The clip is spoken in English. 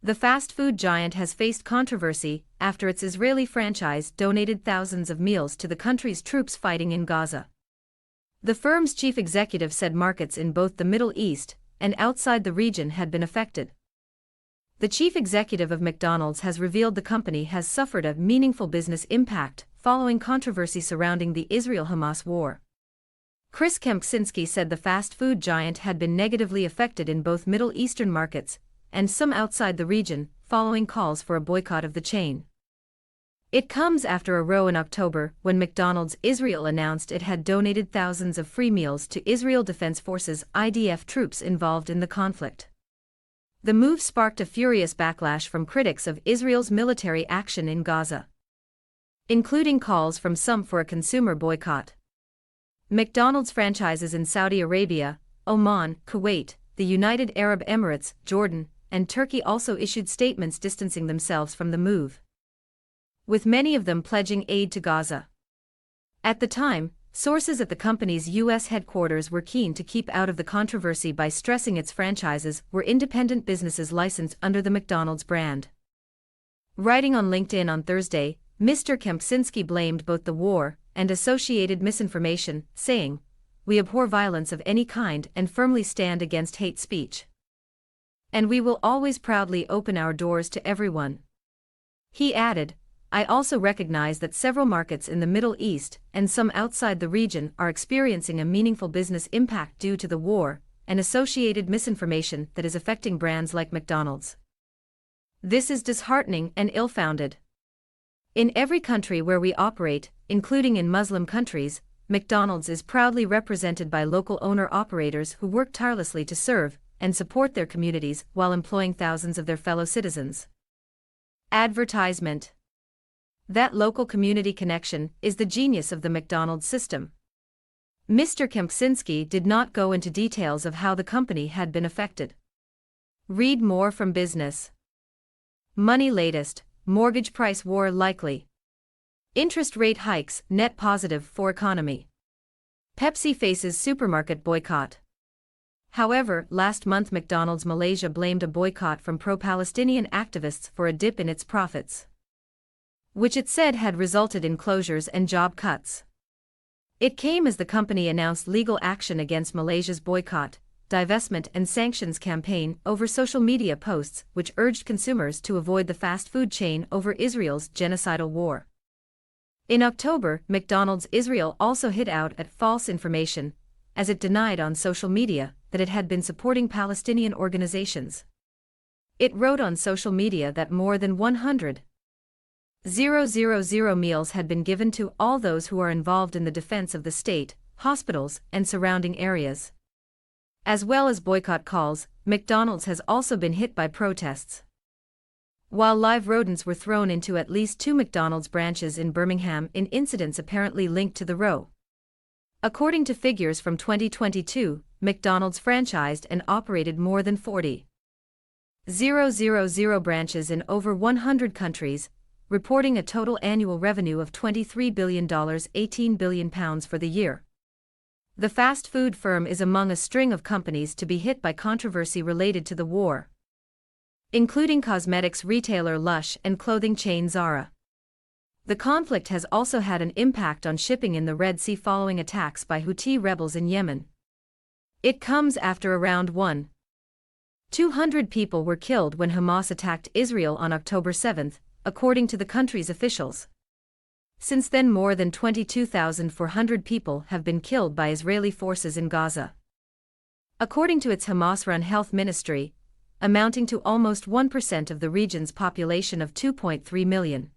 The fast food giant has faced controversy after its Israeli franchise donated thousands of meals to the country's troops fighting in Gaza. The firm's chief executive said markets in both the Middle East and outside the region had been affected. The chief executive of McDonald's has revealed the company has suffered a meaningful business impact following controversy surrounding the Israel-Hamas war. Chris Kempczynski said the fast food giant had been negatively affected in both Middle Eastern markets and some outside the region, following calls for a boycott of the chain. It comes after a row in October when McDonald's Israel announced it had donated thousands of free meals to Israel Defense Forces (IDF) troops involved in the conflict. The move sparked a furious backlash from critics of Israel's military action in Gaza, including calls from some for a consumer boycott. McDonald's franchises in Saudi Arabia, Oman, Kuwait, the United Arab Emirates, Jordan, and Turkey also issued statements distancing themselves from the move, with many of them pledging aid to Gaza. At the time, sources at the company's U.S. headquarters were keen to keep out of the controversy by stressing its franchises were independent businesses licensed under the McDonald's brand. Writing on LinkedIn on Thursday, Mr. Kempczynski blamed both the war and associated misinformation, saying, "We abhor violence of any kind and firmly stand against hate speech. And we will always proudly open our doors to everyone." He added, "I also recognize that several markets in the Middle East and some outside the region are experiencing a meaningful business impact due to the war and associated misinformation that is affecting brands like McDonald's. This is disheartening and ill-founded. In every country where we operate, including in Muslim countries, McDonald's is proudly represented by local owner-operators who work tirelessly to serve and support their communities while employing thousands of their fellow citizens." Advertisement. That local community connection is the genius of the McDonald's system. Mr. Kempczynski did not go into details of how the company had been affected. Read more from Business Money. Latest, mortgage price war likely. Interest rate hikes net positive for economy. Pepsi faces supermarket boycott. However, last month McDonald's Malaysia blamed a boycott from pro-Palestinian activists for a dip in its profits, which it said had resulted in closures and job cuts. It came as the company announced legal action against Malaysia's boycott, divestment and sanctions campaign over social media posts which urged consumers to avoid the fast food chain over Israel's genocidal war. In October, McDonald's Israel also hit out at false information, as it denied on social media that it had been supporting Palestinian organizations. It wrote on social media that more than 100,000 meals had been given to all those who are involved in the defense of the state, hospitals, and surrounding areas. As well as boycott calls, McDonald's has also been hit by protests, while live rodents were thrown into at least 2 McDonald's branches in Birmingham in incidents apparently linked to the row. According to figures from 2022, McDonald's franchised and operated more than 40,000 branches in over 100 countries, reporting a total annual revenue of $23 billion, £18 billion for the year. The fast food firm is among a string of companies to be hit by controversy related to the war, including cosmetics retailer Lush and clothing chain Zara. The conflict has also had an impact on shipping in the Red Sea following attacks by Houthi rebels in Yemen. It comes after around 1,200 people were killed when Hamas attacked Israel on October 7, according to the country's officials. Since then, more than 22,400 people have been killed by Israeli forces in Gaza, according to its Hamas-run health ministry, amounting to almost 1% of the region's population of 2.3 million.